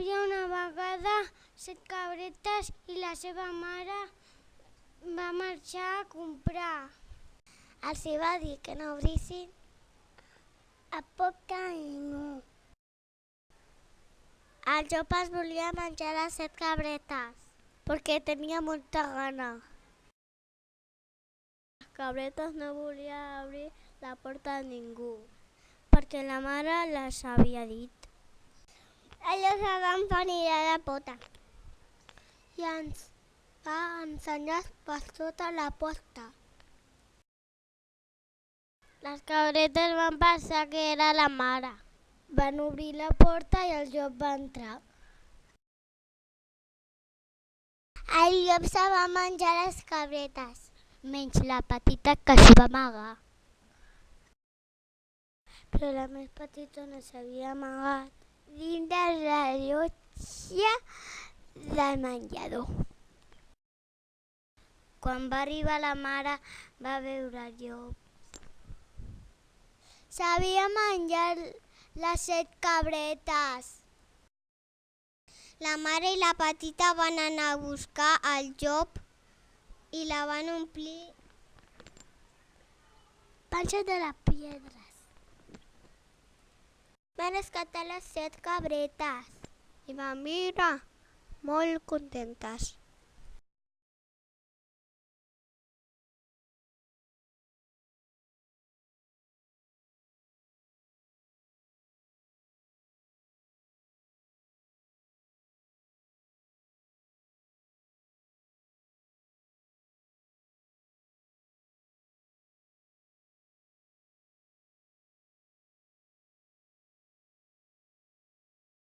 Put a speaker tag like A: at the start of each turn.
A: havia una vegada 7 cabretes i la seva mare va marxar a comprar. Els va dir que no obrissin a poc de ningú. El llop es volia menjar les 7 cabretes perquè tenia molta gana. Les cabretes no volien obrir la porta a ningú perquè la mare les havia dit. Ells es van venir a la pota i ens va ensenyar per sota la porta. Les cabretes van pensar que era la mare. Van obrir la porta i el llop va entrar. El llop se va menjar les cabretes, menys la petita que s'hi va amagar. Però la més petitona s'havia amagat dins de la llotja del menjador. Quan va arribar la mare, va veure el llop. S'havia menjat les 7 cabretes. La mare i la petita van anar a buscar el llop i la van omplir panxa de les piedres. Van rescatar les 7 cabretes i van viure molt contentes.